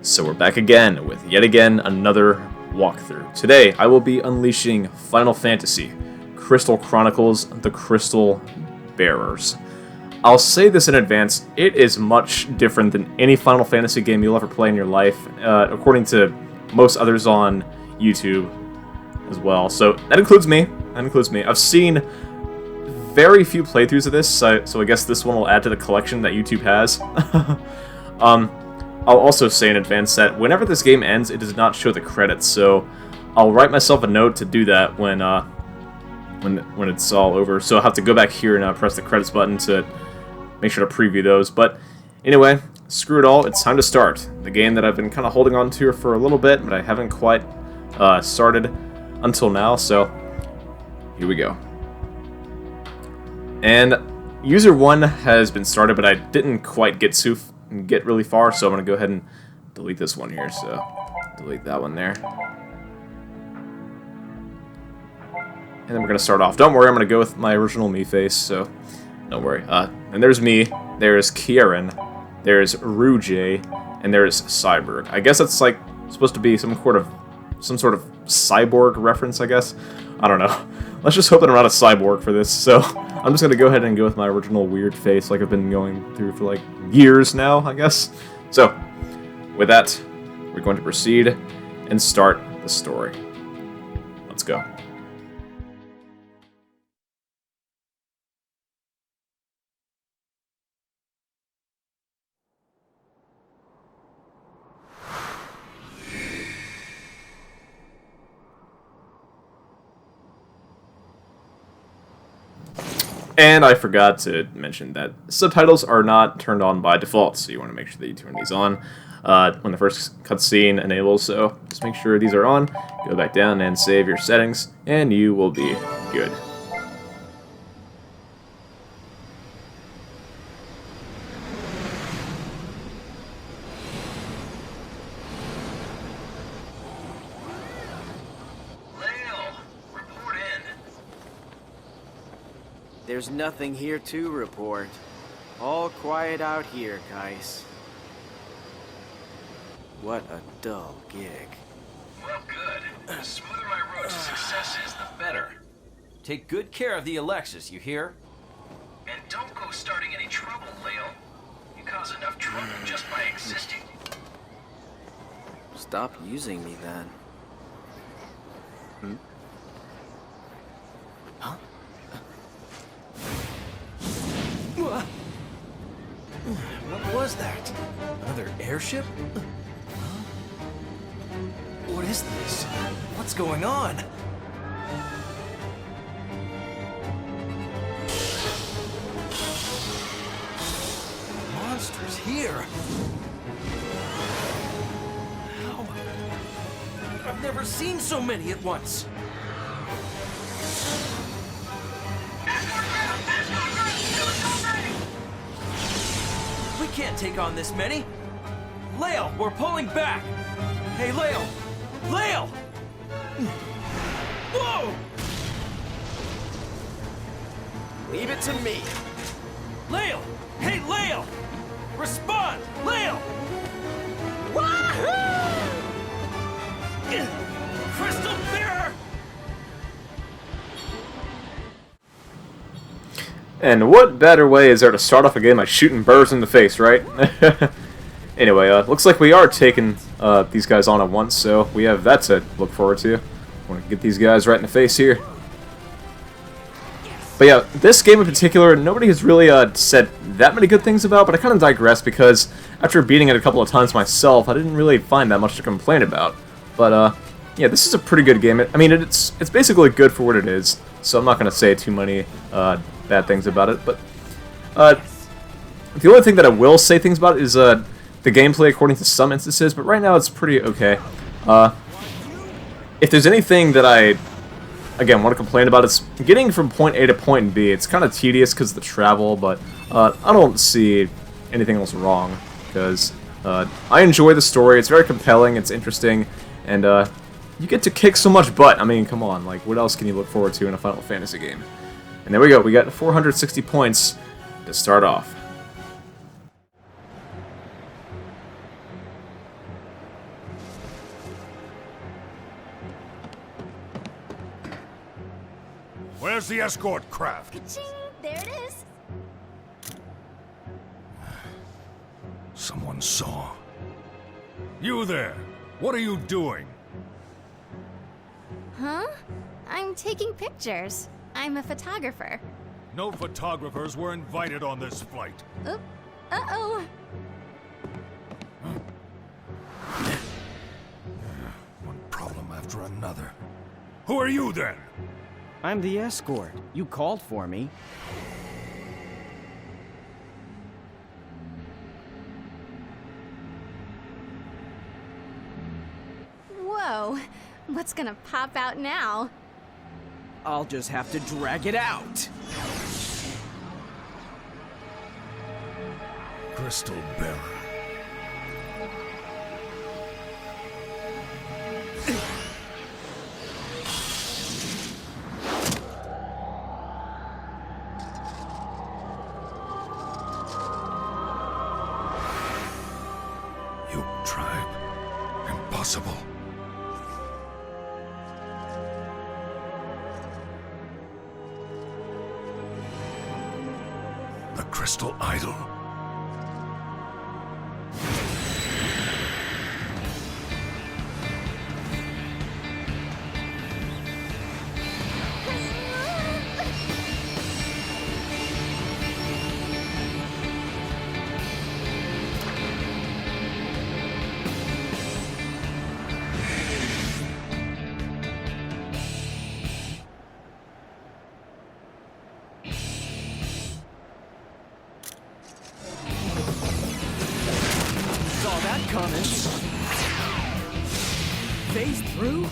So we're back again with yet again another walkthrough. Today I will be unleashing Final Fantasy Crystal Chronicles: The Crystal Bearers. I'll say this in advance, it is much different than any Final Fantasy game you'll ever play in your life, according to most others on YouTube as well. So that includes me. I've seen very few playthroughs of this, so I guess this one will add to the collection that YouTube has. I'll also say in advance that whenever this game ends, it does not show the credits, so I'll write myself a note to do that when it's all over. So I'll have to go back here and press the credits button to make sure to preview those. But anyway, screw it all, it's time to start. The game that I've been kind of holding on to for a little bit, but I haven't quite started until now, so here we go. And user 1 has been started, but I didn't quite get really far, so I'm going to go ahead and delete this one here, so delete that one there. And then we're going to start off. Don't worry, I'm going to go with my original me face, so don't worry. And there's me, there's Kieran, there's Rouge, and there's Cyborg. I guess it's like supposed to be some sort of cyborg reference, I guess. I don't know. Let's just hope that I'm not a cyborg for this, so I'm just going to go ahead and go with my original weird face like I've been going through for like years now, I guess. So, with that, we're going to proceed and start the story. Let's go. And I forgot to mention that subtitles are not turned on by default, so you want to make sure that you turn these on when the first cutscene enables, so just make sure these are on, go back down and save your settings, and you will be good. There's nothing here to report. All quiet out here, guys. What a dull gig. Well, good. The smoother my road to success is, the better. Take good care of the Alexis, you hear? And don't go starting any trouble, Leo. You cause enough trouble just by existing. Stop using me then. Huh? What was that? Another airship? What is this? What's going on? Monsters here? How? I've never seen so many at once. We can't take on this many. Leo, we're pulling back. Hey, Leo. Leo! Whoa! Leave it to me. Leo! Hey, Leo! Respond! Leo! Wahoo! Crystal Bearer! And what better way is there to start off a game by shooting birds in the face, right? Anyway, looks like we are taking these guys on at once, so we have that to look forward to. Want to get these guys right in the face here. But yeah, this game in particular, nobody has really said that many good things about, but I kind of digress because after beating it a couple of times myself, I didn't really find that much to complain about. But yeah, this is a pretty good game. I mean, it's basically good for what it is, so I'm not going to say too many bad things about it. But the only thing that I will say things about is the gameplay according to some instances, but right now it's pretty okay. If there's anything that I, again, want to complain about, it's getting from point A to point B. It's kind of tedious because of the travel, but I don't see anything else wrong, because I enjoy the story. It's very compelling, it's interesting, and you get to kick so much butt. I mean, come on, like, what else can you look forward to in a Final Fantasy game? And there we go, we got 460 points to start off. Where's the escort craft? Ka-ching! There it is. Someone saw. You there! What are you doing? Huh? I'm taking pictures. I'm a photographer. No photographers were invited on this flight. Oop. Uh-oh. One problem after another. Who are you then? I'm the escort. You called for me. Whoa. What's gonna pop out now? I'll just have to drag it out. Crystal Bearer. You tribe. Impossible. The Crystal Idol? Saw that coming. Phase through?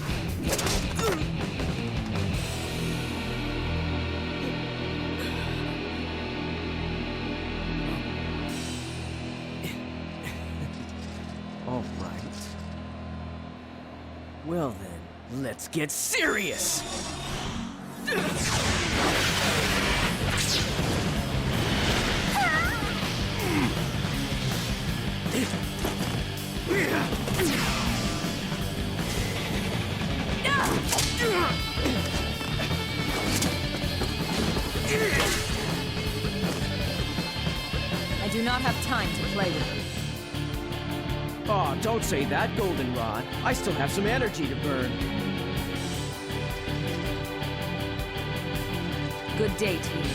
All right. Well then, let's get serious. I do not have time to play with you. Oh, don't say that, Goldenrod. I still have some energy to burn. Good day, team.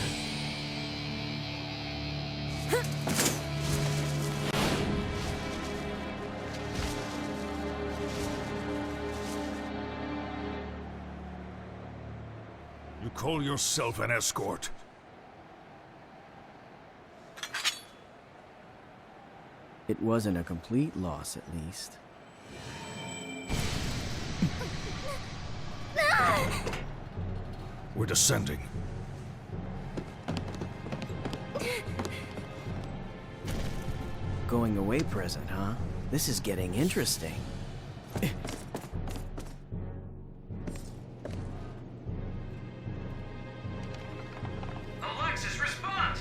You call yourself an escort? It wasn't a complete loss, at least. We're descending. Going away present, huh? This is getting interesting. Alexis, respond!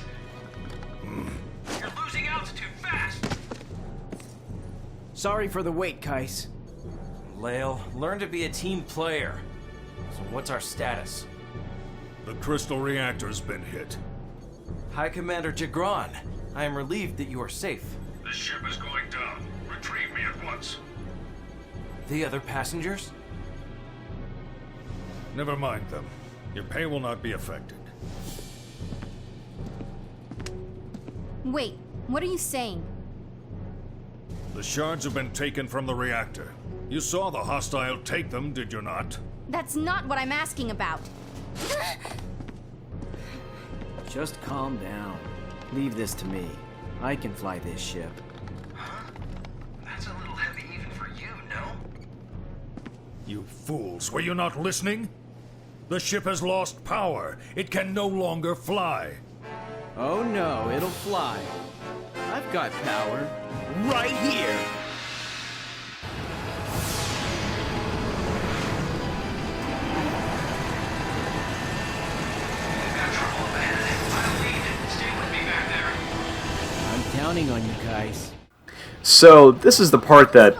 You're losing altitude fast! Sorry for the wait, Kais. Lael, learn to be a team player. So what's our status? The crystal reactor's been hit. High Commander Jagron, I am relieved that you are safe. The ship is going down. Retrieve me at once. The other passengers? Never mind them. Your pay will not be affected. Wait, what are you saying? The shards have been taken from the reactor. You saw the hostile take them, did you not? That's not what I'm asking about. Just calm down. Leave this to me. I can fly this ship. Huh? That's a little heavy even for you, no? You fools, were you not listening? The ship has lost power. It can no longer fly. Oh no, it'll fly. I've got power. Right here! We've got trouble up ahead. I'll lead. Stay with me back there. I'm counting on you guys. So this is the part that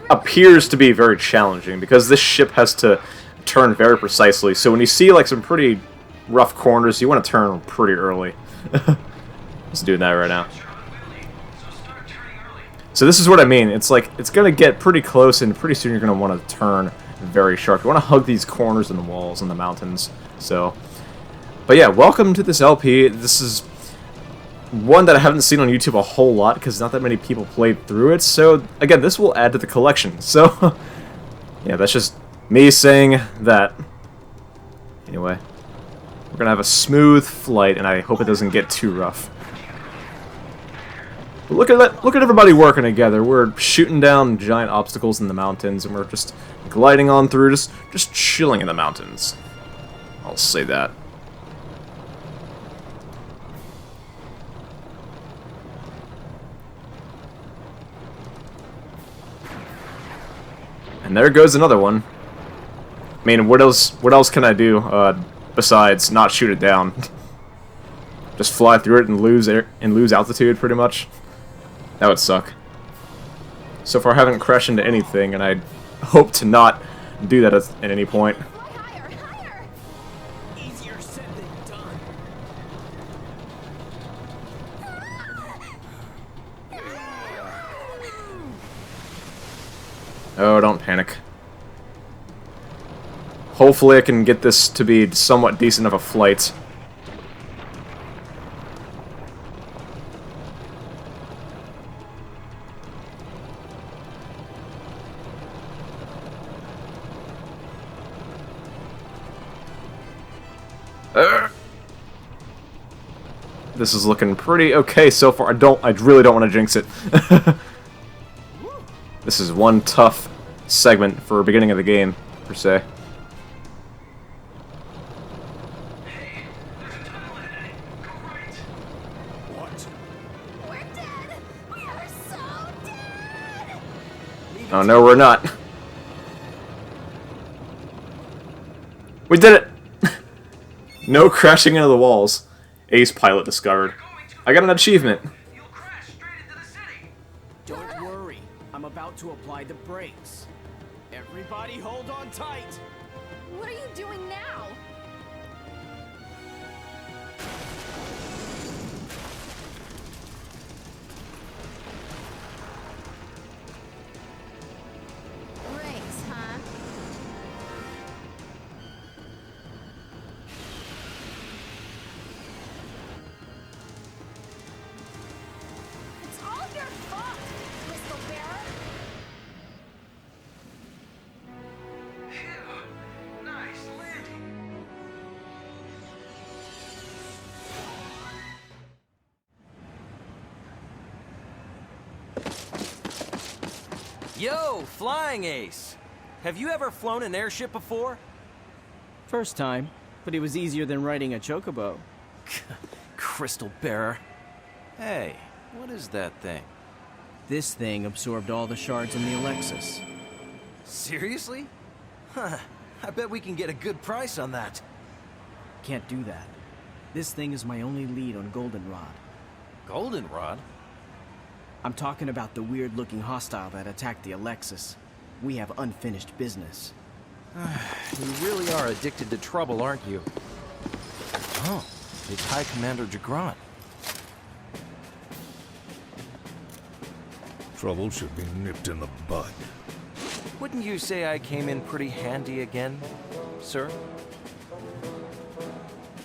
appears to be very challenging because this ship has to turn very precisely. So when you see like some pretty rough corners, you want to turn pretty early. Let's do that right now. So this is what I mean. It's like, it's going to get pretty close, and pretty soon you're going to want to turn very sharp. You want to hug these corners and the walls and the mountains. So, but yeah, welcome to this LP. This is one that I haven't seen on YouTube a whole lot, because not that many people played through it. So, again, this will add to the collection. So, yeah, that's just me saying that. Anyway, we're going to have a smooth flight, and I hope it doesn't get too rough. But look at that! Look at everybody working together. We're shooting down giant obstacles in the mountains, and we're just gliding on through, just chilling in the mountains. I'll say that. And there goes another one. I mean, what else can I do besides not shoot it down? Just fly through it and lose altitude, pretty much. That would suck. So far, I haven't crashed into anything, and I hope to not do that at any point. Higher, higher! Easier said than done. Oh, don't panic. Hopefully I can get this to be somewhat decent of a flight. This is looking pretty okay so far. I really don't want to jinx it. This is one tough segment for beginning of the game, per se. Hey, there's a tunnel ahead. Go right. What? We're dead! We are so dead! Oh no, we're not. We did it! No crashing into the walls. Ace pilot discovered. I got an achievement. You'll crash straight into the city. Don't worry. I'm about to apply the brakes. Everybody hold on tight. What are you doing now? Brakes, huh? It's all your fault, Crystal Bearer. Phew. Nice landing. Yo, Flying Ace! Have you ever flown an airship before? First time, but it was easier than riding a chocobo. Crystal Bearer. Hey, what is that thing? This thing absorbed all the shards in the Alexis. Seriously? Huh, I bet we can get a good price on that. Can't do that. This thing is my only lead on Goldenrod. Goldenrod? I'm talking about the weird-looking hostile that attacked the Alexis. We have unfinished business. You really are addicted to trouble, aren't you? Oh, it's High Commander Jagron. Trouble should be nipped in the bud. Wouldn't you say I came in pretty handy again, sir?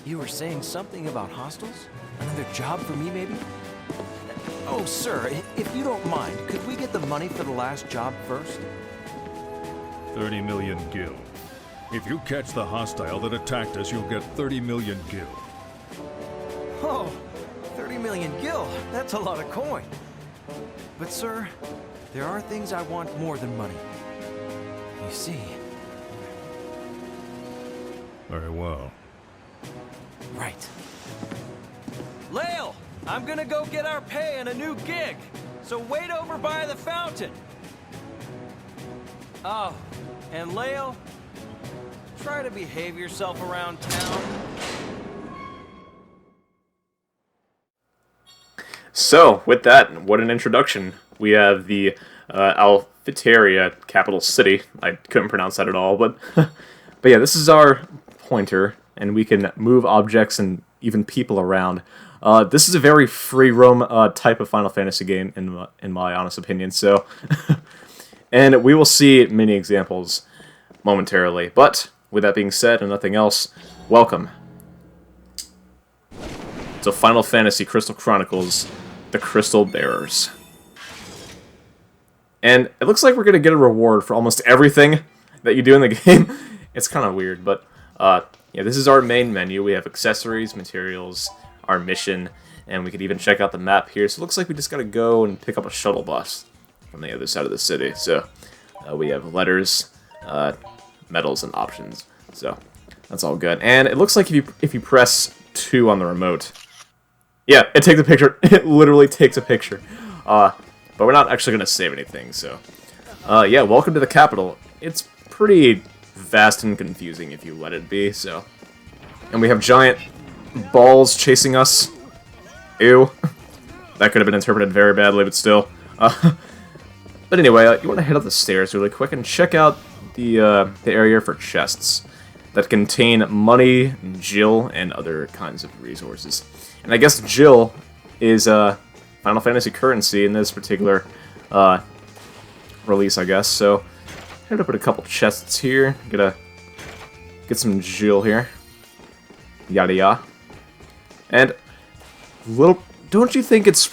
You were saying something about hostiles? Another job for me, maybe? Oh, sir, if you don't mind, could we get the money for the last job first? 30 million gil. If you catch the hostile that attacked us, you'll get 30 million gil. Oh, 30 million gil. That's a lot of coin. But, sir, there are things I want more than money. You see. Very well. Right. Lael, I'm gonna go get our pay and a new gig. So wait over by the fountain. Oh, and Lael, try to behave yourself around town. So, with that, what an introduction. We have the Alfiteria capital city. I couldn't pronounce that at all, but but yeah, this is our pointer, and we can move objects and even people around. This is a very free roam type of Final Fantasy game, in my honest opinion. So, and we will see many examples momentarily. But with that being said, and nothing else, welcome to Final Fantasy Crystal Chronicles: The Crystal Bearers. And it looks like we're going to get a reward for almost everything that you do in the game. It's kind of weird, but yeah, this is our main menu. We have accessories, materials, our mission, and we could even check out the map here. So it looks like we just got to go and pick up a shuttle bus from the other side of the city. So we have letters, medals, and options. So that's all good. And it looks like if you press 2 on the remote, yeah, it takes a picture. It literally takes a picture. But we're not actually going to save anything, so... yeah, welcome to the capital. It's pretty vast and confusing if you let it be, so... And we have giant balls chasing us. Ew. That could have been interpreted very badly, but still. But anyway, you want to head up the stairs really quick and check out the area for chests that contain money, Jill, and other kinds of resources. And I guess Jill is, Final Fantasy currency in this particular release, I guess. So, I'm gonna put a couple chests here. Gonna get some Jill here. Yada yada. And don't you think it's?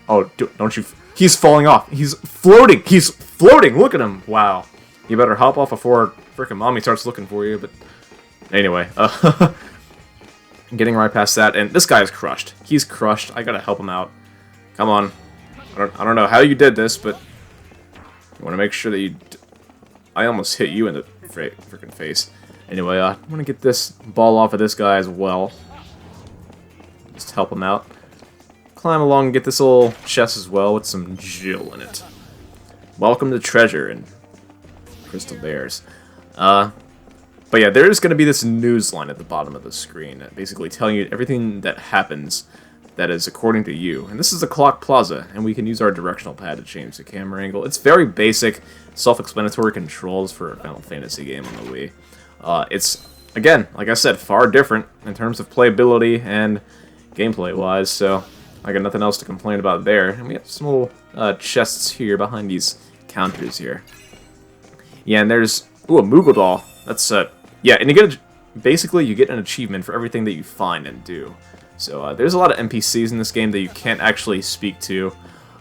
Don't you? He's falling off. He's floating. He's floating. Look at him. Wow. You better hop off before frickin' mommy starts looking for you. But anyway, getting right past that, and this guy is crushed. He's crushed. I gotta help him out. Come on. I don't know how you did this, but you want to make sure that you... I almost hit you in the freaking face. Anyway, I want to get this ball off of this guy as well. Just help him out. Climb along and get this little chest as well with some Jill in it. Welcome to Treasure and Crystal Bears. But yeah, there's going to be this news line at the bottom of the screen, basically telling you everything that happens that is according to you. And this is the Clock Plaza, and we can use our directional pad to change the camera angle. It's very basic, self-explanatory controls for a Final Fantasy game on the Wii. It's, again, like I said, far different in terms of playability and gameplay-wise, so I got nothing else to complain about there. And we have some little chests here behind these counters here. Yeah, and there's, ooh, a Moogle doll. That's, yeah, and you get, basically, you get an achievement for everything that you find and do. So there's a lot of NPCs in this game that you can't actually speak to,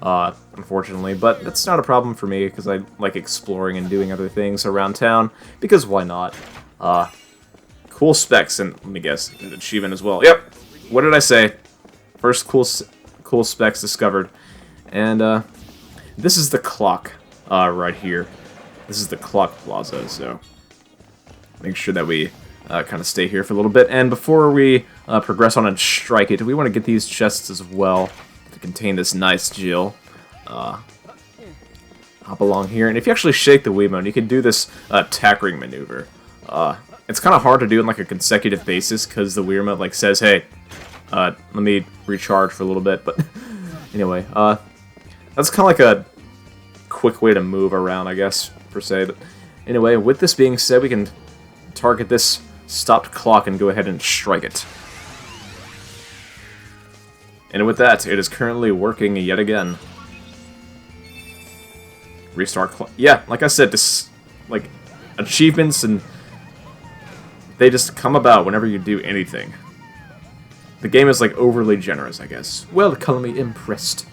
unfortunately, but that's not a problem for me because I like exploring and doing other things around town, because why not? Cool specs, and let me guess, an achievement as well. Yep, what did I say? First cool specs discovered. And this is the clock right here. This is the Clock Plaza, so make sure that we kind of stay here for a little bit. And before we progress on and strike it, we want to get these chests as well to contain this nice Jill. Hop along here, and if you actually shake the Wiimote, you can do this tack ring maneuver. It's kind of hard to do in like a consecutive basis because the Wiimote like says, "Hey, let me recharge for a little bit." But anyway, that's kind of like a quick way to move around, I guess, per se. But anyway, with this being said, we can target this stopped clock and go ahead and strike it. And with that, it is currently working yet again. Restart clock. Yeah, like I said, this, like, achievements, and they just come about whenever you do anything. The game is, like, overly generous, I guess. Well, call me impressed.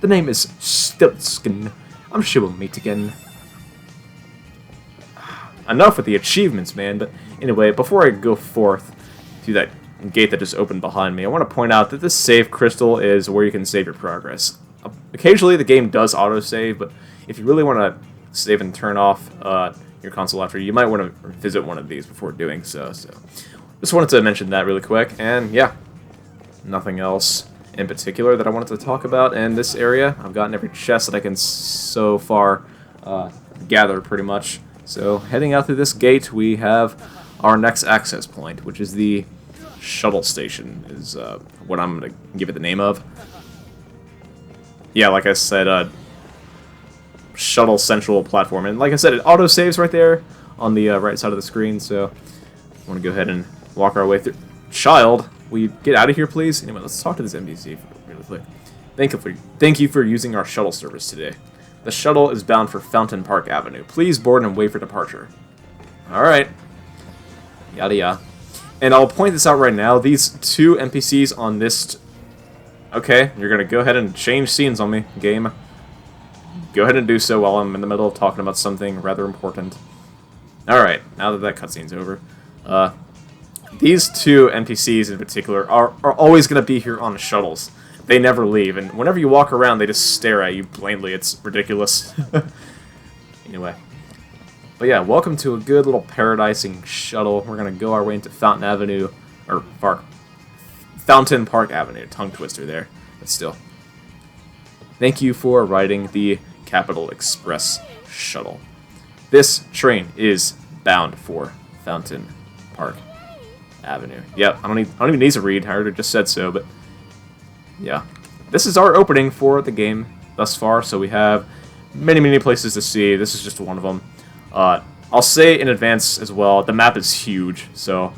The name is Stiltskin. I'm sure we'll meet again. Enough with the achievements, man, but anyway, before I go forth through that gate that just opened behind me, I want to point out that this save crystal is where you can save your progress. Occasionally the game does autosave, but if you really want to save and turn off your console after, you might want to visit one of these before doing so. So, just wanted to mention that really quick, and yeah, nothing else in particular that I wanted to talk about in this area. I've gotten every chest that I can so far gather, pretty much. So, heading out through this gate, we have our next access point, which is the shuttle station, is what I'm going to give it the name of. Yeah, like I said, shuttle central platform. And like I said, it auto-saves right there on the right side of the screen, so I want to go ahead and walk our way through. Child, will you get out of here, please? Anyway, let's talk to this NPC really quick. Thank you for using our shuttle service today. The shuttle is bound for Fountain Park Avenue. Please board and wait for departure. Alright. Yada yada. And I'll point this out right now. These two NPCs on this... Okay, you're going to go ahead and change scenes on me, game. Go ahead and do so while I'm in the middle of talking about something rather important. Alright, now that that cutscene's over. These two NPCs in particular are always going to be here on shuttles. They never leave, and whenever you walk around, they just stare at you blankly. It's ridiculous. Anyway. But yeah, welcome to a good little paradising shuttle. We're going to go our way into Fountain Avenue, or Fountain Park Avenue. Tongue twister there, but still. Thank you for riding the Capital Express shuttle. This train is bound for Fountain Park Avenue. Yep, I don't even need to read. I already just said so, but yeah. This is our opening for the game thus far, so we have many places to see. This is just one of them. I'll say in advance as well, the map is huge, so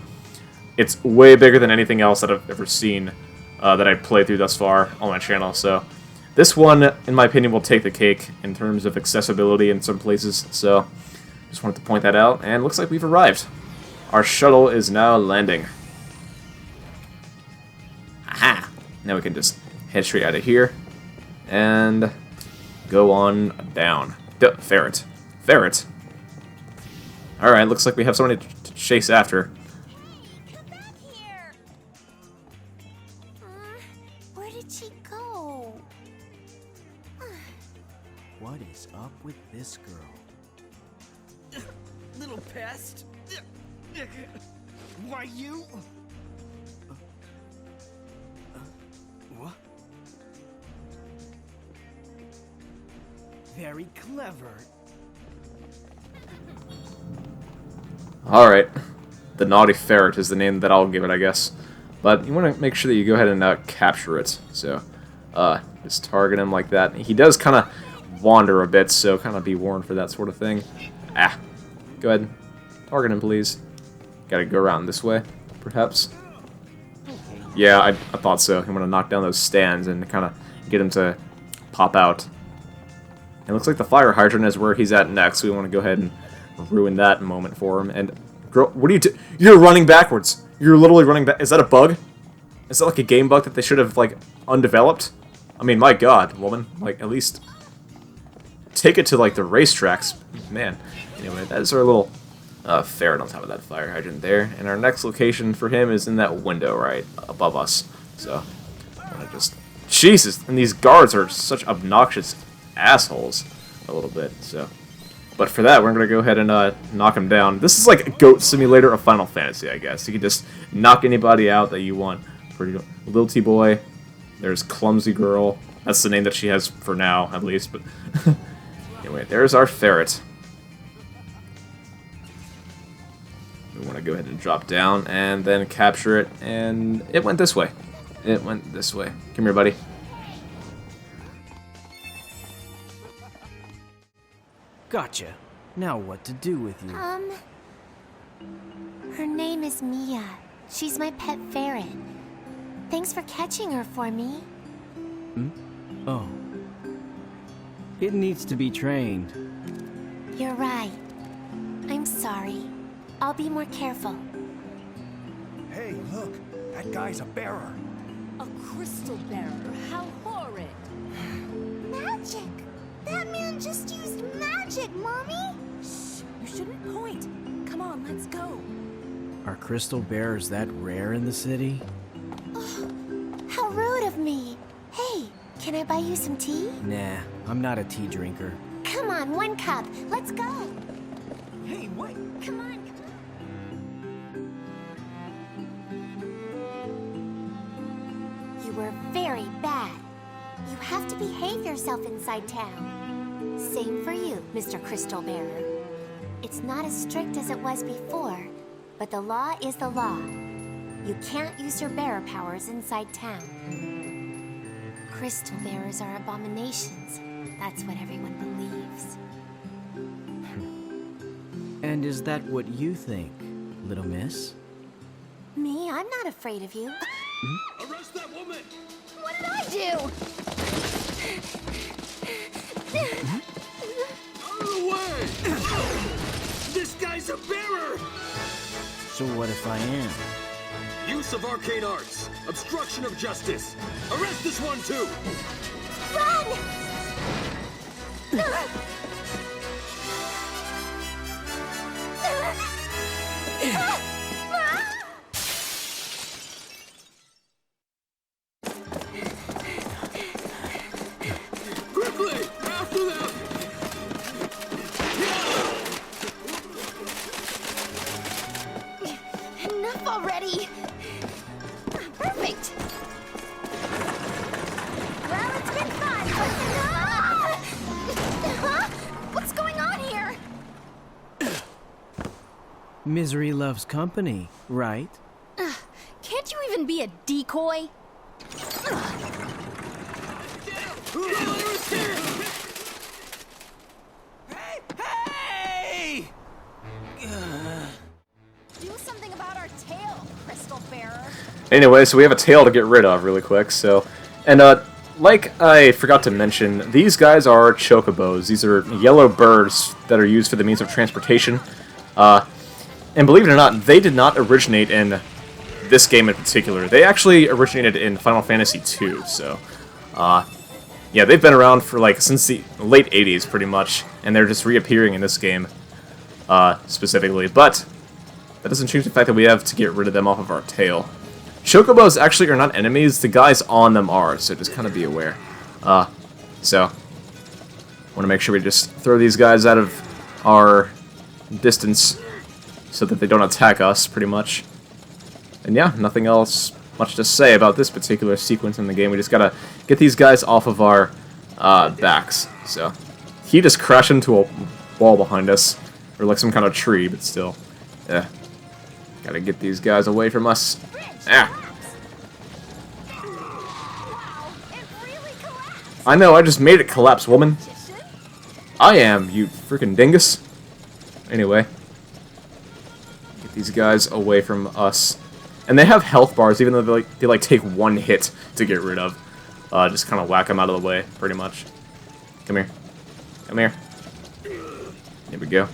it's way bigger than anything else that I've ever seen that I've played through thus far on my channel, so this one, in my opinion, will take the cake in terms of accessibility in some places, so just wanted to point that out, and looks like we've arrived. Our shuttle is now landing. Aha! Now we can just head straight out of here, and go on down. Ferret. Ferret? Alright, looks like we have somebody to chase after. Come back here! Where did she go? What is up with this girl? Little pest? Why you? What? Very clever. Alright. The Naughty Ferret is the name that I'll give it, I guess. But you want to make sure that you go ahead and capture it. So, just target him like that. He does kind of wander a bit, so kind of be warned for that sort of thing. Ah. Go ahead. Target him, please. Gotta go around this way, perhaps. Yeah, I thought so. I'm going to knock down those stands and kind of get him to pop out. It looks like the fire hydrant is where he's at next, so we want to go ahead and ruin that moment for him. And girl, what are you You're running backwards. You're literally running back. Is that a bug? Is that like a game bug that they should have like undeveloped? I mean, my god, woman. Like, at least take it to like the racetracks. Man. Anyway, that is our little ferret on top of that fire hydrant there. And our next location for him is in that window right above us. So, I'm gonna just... Jesus! And these guards are such obnoxious assholes a little bit, so... But for that, we're going to go ahead and knock him down. This is like a Goat Simulator of Final Fantasy, I guess. You can just knock anybody out that you want. Pretty Lil T-Boy. There's Clumsy Girl. That's the name that she has for now, at least. But anyway, there's our ferret. We want to go ahead and drop down and then capture it. And it went this way. It went this way. Come here, buddy. Gotcha. Now what to do with you? Her name is Mia. She's my pet ferret. Thanks for catching her for me. Oh. It needs to be trained. You're right. I'm sorry. I'll be more careful. Hey, look. That guy's a bearer. A crystal bearer? How horrid! Magic! That man just used magic, Mommy! Shh! You shouldn't point. Come on, let's go. Are crystal bearers that rare in the city? Oh, how rude of me! Hey, can I buy you some tea? Nah, I'm not a tea drinker. Come on, 1 cup. Let's go. Hey, what? Come on. You were very bad. You have to behave yourself inside town. Same for you, Mr. Crystal Bearer. It's not as strict as it was before, but the law is the law. You can't use your bearer powers inside town. Crystal bearers are abominations. That's what everyone believes. And is that what you think, little miss? Me? I'm not afraid of you. Arrest that woman! What did I do? Out of the way! This guy's a bearer! So what if I am? Use of arcane arts, obstruction of justice. Arrest this one too! Run! Quickly! After them! Enough already! Perfect! Well, it's been fun, but... Huh? What's going on here? Misery loves company, right? Can't you even be a decoy? Hey! Do something about our tail, Crystal Bearer. Anyway, so we have a tail to get rid of really quick, so... And, like I forgot to mention, these guys are chocobos. These are yellow birds that are used for the means of transportation. And believe it or not, they did not originate in this game in particular. They actually originated in Final Fantasy II, so... yeah, they've been around for, like, since the late 80s, pretty much, and they're just reappearing in this game, specifically. But that doesn't change the fact that we have to get rid of them off of our tail. Chocobos actually are not enemies, the guys on them are, so just kind of be aware. So, want to make sure we just throw these guys out of our distance so that they don't attack us, pretty much. And yeah, nothing else much to say about this particular sequence in the game. We just gotta get these guys off of our backs. So, he just crashed into a wall behind us, or like some kind of tree, but still. Gotta get these guys away from us. I know, I just made it collapse, woman. I am, you freaking dingus. Anyway. Get these guys away from us. And they have health bars, even though they take one hit to get rid of. Just kind of whack them out of the way, pretty much. Come here. Come here. Here we go.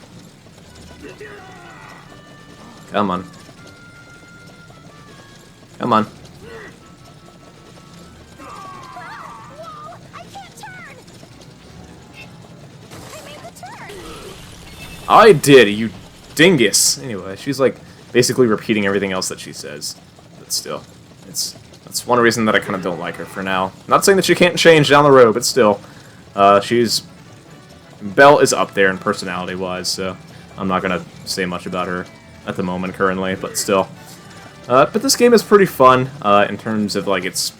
Come on. Come on. Whoa! I can't turn! I made the turn! I did, you dingus. Anyway, she's like basically repeating everything else that she says. But still, that's one reason that I kind of don't like her for now. Not saying that she can't change down the road, but still, Belle is up there in personality-wise, so I'm not gonna say much about her at the moment currently, but still. But this game is pretty fun in terms of like its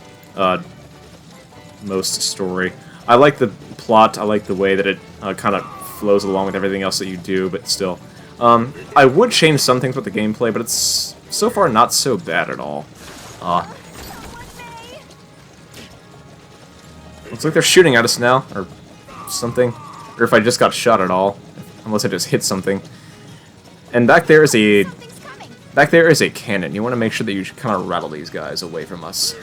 most story. I like the plot. I like the way that it kind of flows along with everything else that you do, but still. I would change some things with the gameplay, but it's so far not so bad at all. Looks like they're shooting at us now, or something. Or if I just got shot at all, unless I just hit something. And back there is a cannon. You want to make sure that you kind of rattle these guys away from us.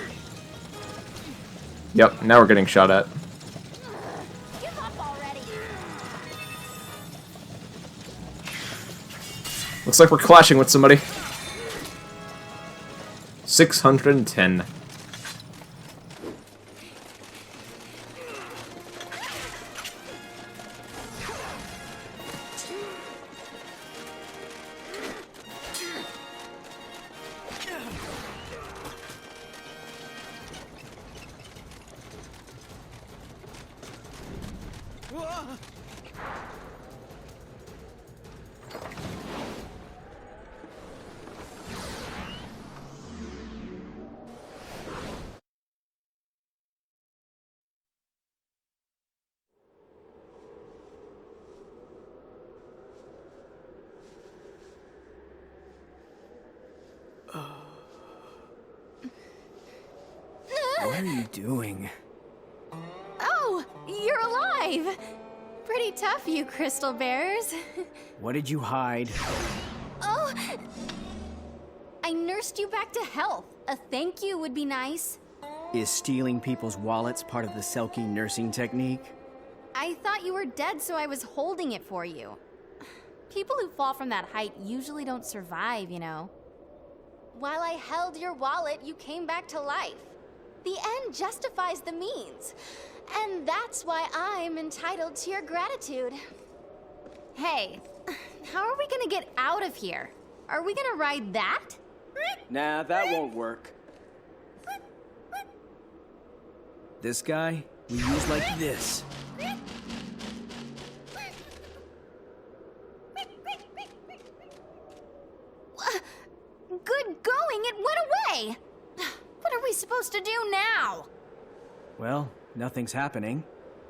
Yep, now we're getting shot at. Give up already! Looks like we're clashing with somebody. 610. What are you doing? Oh, you're alive! Pretty tough, you crystal bears. What did you hide? Oh! I nursed you back to health. A thank you would be nice. Is stealing people's wallets part of the Selkie nursing technique? I thought you were dead, so I was holding it for you. People who fall from that height usually don't survive, you know. While I held your wallet, you came back to life. The end justifies the means. And that's why I'm entitled to your gratitude. Hey, how are we gonna get out of here? Are we gonna ride that? Nah, that won't work. This guy, we use like this. Good going, it went away! What are we supposed to do now? Well, nothing's happening.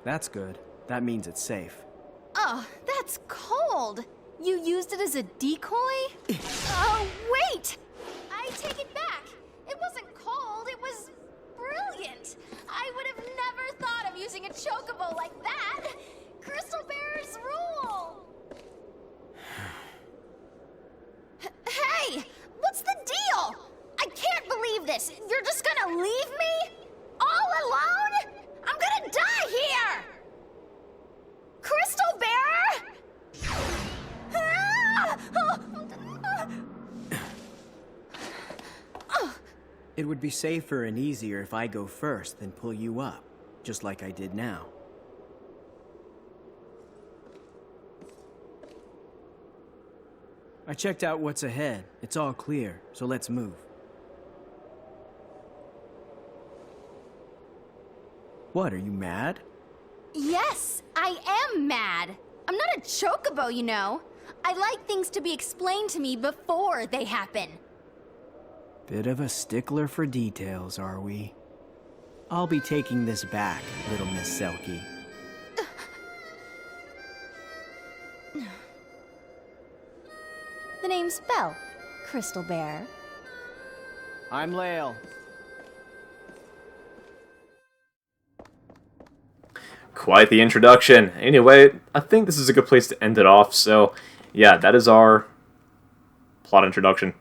That's good. That means it's safe. Oh, that's cold! You used it as a decoy? Oh, wait! I take it back! It wasn't cold, it was brilliant! I would have never thought of using a chocobo like that! Crystal Bearers rule! Hey! What's the deal? I can't believe this! You're just gonna leave me? All alone? I'm gonna die here! Crystal Bearer? It would be safer and easier if I go first than pull you up, just like I did now. I checked out what's ahead. It's all clear, so let's move. What, are you mad? Yes, I am mad. I'm not a chocobo, you know. I like things to be explained to me before they happen. Bit of a stickler for details, are we? I'll be taking this back, little Miss Selkie. The name's Belle, Crystal Bear. I'm Lael. Quite the introduction. Anyway, I think this is a good place to end it off, so yeah, that is our plot introduction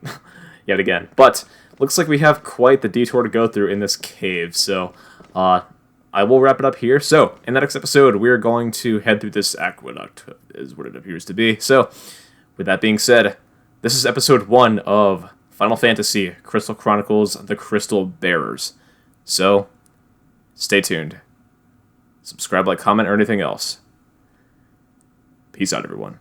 yet again. But looks like we have quite the detour to go through in this cave, so I will wrap it up here. So, in the next episode, we're going to head through this aqueduct, is what it appears to be. So, with that being said, this is episode 1 of Final Fantasy Crystal Chronicles: The Crystal Bearers. So, stay tuned. Subscribe, like, comment, or anything else. Peace out, everyone.